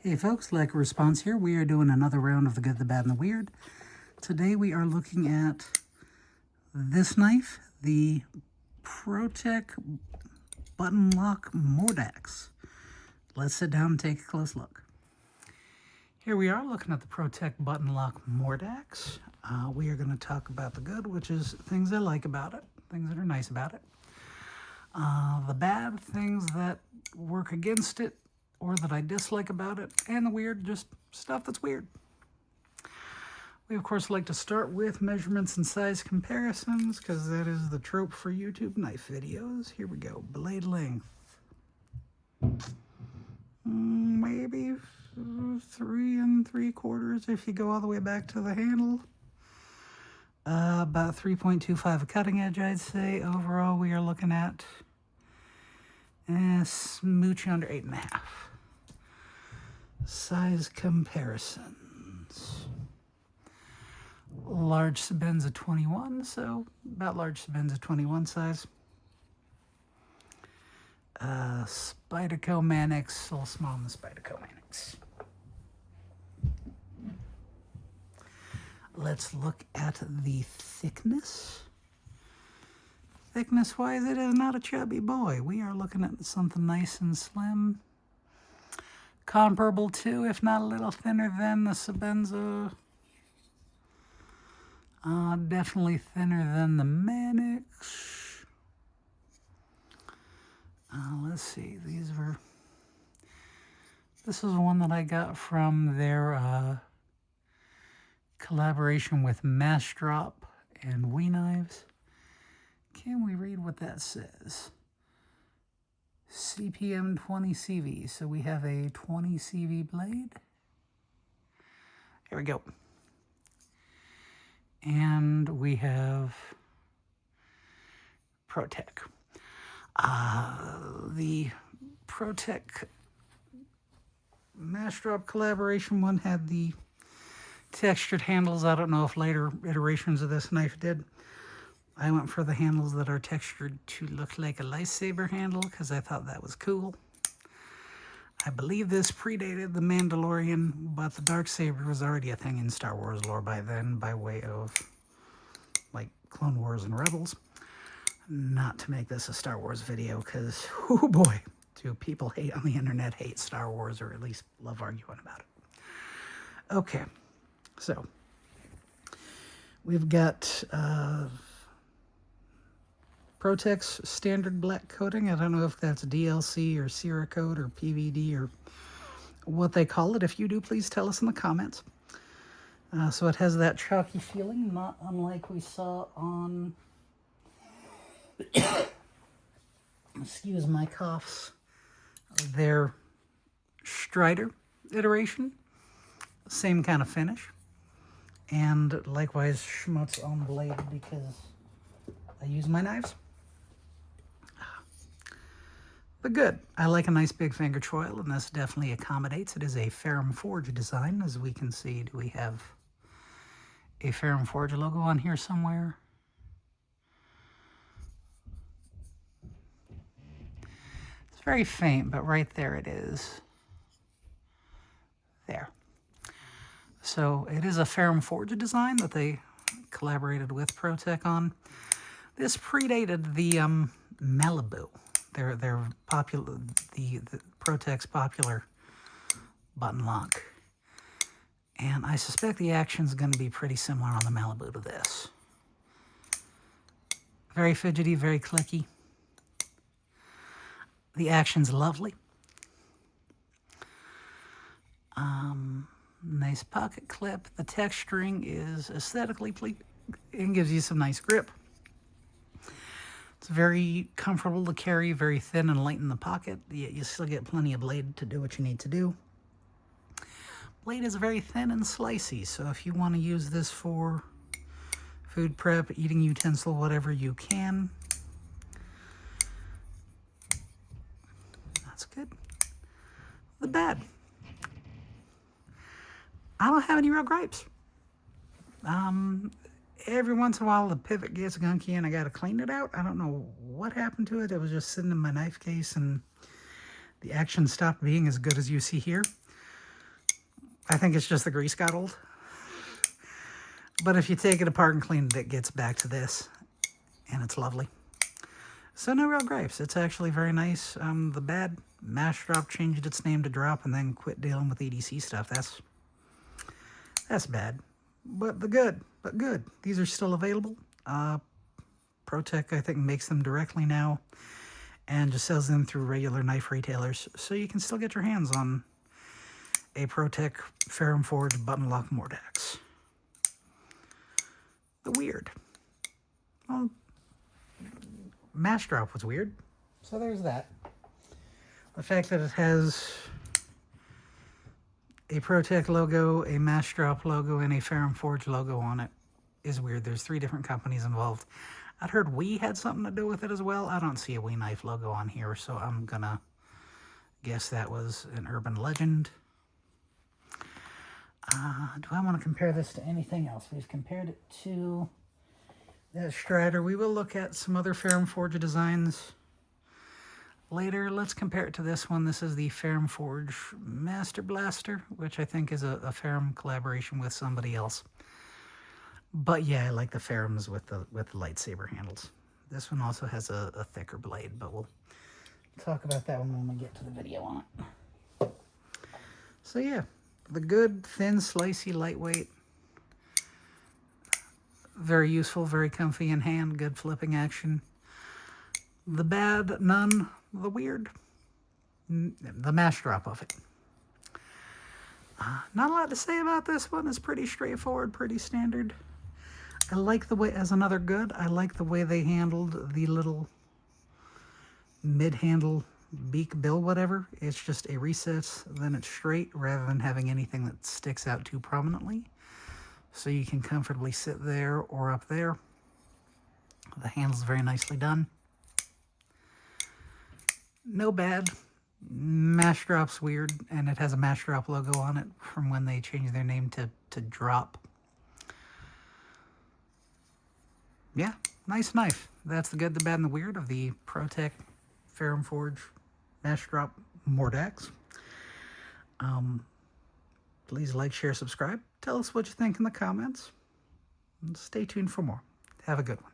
Hey folks, like a response here. We are doing another round of the good, the bad, and the weird. Today we are looking at this knife, the Protech button lock mordax. Let's sit down and take a close look. Here we are looking at the Protech button lock mordax. We are going to talk about the good, which is things I like about it, things that are nice about it. The bad, things that work against it or that I dislike about it, and the weird, just stuff that's weird. We, of course, like to start with measurements and size comparisons, because that is the trope for YouTube knife videos. Here we go. Blade length. Maybe 3 3/4 if you go all the way back to the handle. About 3.25 a cutting edge, I'd say. Overall, we are looking at smooch under 8.5. Size comparisons. Large Sabenza 21, so about large Sabenza 21 size. Spyderco Mannix, a little small on the Spyderco Mannix. Let's look at the thickness. Thickness-wise, it is not a chubby boy. We are looking at something nice and slim. Comparable to, if not a little thinner than, the Sabenza. Definitely thinner than the Mannix. Let's see, this is one that I got from their collaboration with Massdrop and We Knives. Can we read what that says? CPM 20 CV. So we have a 20 CV blade. There we go. And we have Protech. The Protech Massdrop collaboration one had the textured handles. I don't know if later iterations of this knife did. I went for the handles that are textured to look like a lightsaber handle because I thought that was cool. I believe this predated The Mandalorian, but the Darksaber was already a thing in Star Wars lore by then, by way of like Clone Wars and Rebels. Not to make this a Star Wars video because, oh boy, do people on the internet hate Star Wars, or at least love arguing about it. Okay, so we've got Protech's standard black coating. I don't know if that's DLC or Cerakote or PVD or what they call it. If you do, please tell us in the comments. So it has that chalky feeling, not unlike we saw on, excuse my coughs, their Strider iteration. Same kind of finish. And likewise, schmutz on the blade because I use my knives. But good. I like a nice big finger choil, and this definitely accommodates. It is a Ferrum Forge design. As we can see, do we have a Ferrum Forge logo on here somewhere? It's very faint, but right there it is. There. So it is a Ferrum Forge design that they collaborated with Protech on. This predated the Malibu. They're popular, the Protech's popular button lock. And I suspect the action's going to be pretty similar on the Malibu to this. Very fidgety, very clicky. The action's lovely. Nice pocket clip. The texturing is aesthetically pleasing and gives you some nice grip. It's very comfortable to carry, very thin and light in the pocket. You still get plenty of blade to do what you need to do. Blade is very thin and slicey, so if you want to use this for food prep, eating utensil, whatever, you can. That's good. The bad. I don't have any real gripes. Every once in a while the pivot gets gunky and I gotta clean it out. I don't know what happened to it. It was just sitting in my knife case and the action stopped being as good as you see here. I think it's just the grease got old. But if you take it apart and clean it, it gets back to this, and it's lovely. So no real gripes. It's actually very nice. The bad, massdrop changed its name to Drop and then quit dealing with EDC stuff. That's bad. But good. These are still available. Protech, I think, makes them directly now and just sells them through regular knife retailers. So you can still get your hands on a Protech ferrum forged button lock mordax. The weird. Well, massdrop was weird. So there's that. The fact that it has a Protech logo, a massdrop logo, and a ferrum forged logo on it is weird. There's 3 different companies involved. I'd heard We had something to do with it as well. I don't see a We knife logo on here, so I'm gonna guess that was an urban legend. Do I want to compare this to anything else? We've compared it to that Strider. We will look at some other ferrum forged designs later. Let's compare it to this one. This is the ferrum forged Master Blaster, which I think is a ferrum collaboration with somebody else. But yeah, I like the ferrums with the lightsaber handles. This one also has a thicker blade, but we'll talk about that one when we get to the video on it. So yeah, the good, thin, slicey, lightweight. Very useful, very comfy in hand, good flipping action. The bad, none. The weird, the massdrop of it. Not a lot to say about this one. It's pretty straightforward, pretty standard. I like the way, as another good, I like the way they handled the little mid-handle beak bill, whatever. It's just a recess, then it's straight, rather than having anything that sticks out too prominently. So you can comfortably sit there or up there. The handle's very nicely done. No bad. Massdrop's weird, and it has a massdrop logo on it from when they changed their name to Drop. Yeah, nice knife. That's the good, the bad, and the weird of the Protech ferrum forged massdrop mordax. Please like, share, subscribe. Tell us what you think in the comments. And stay tuned for more. Have a good one.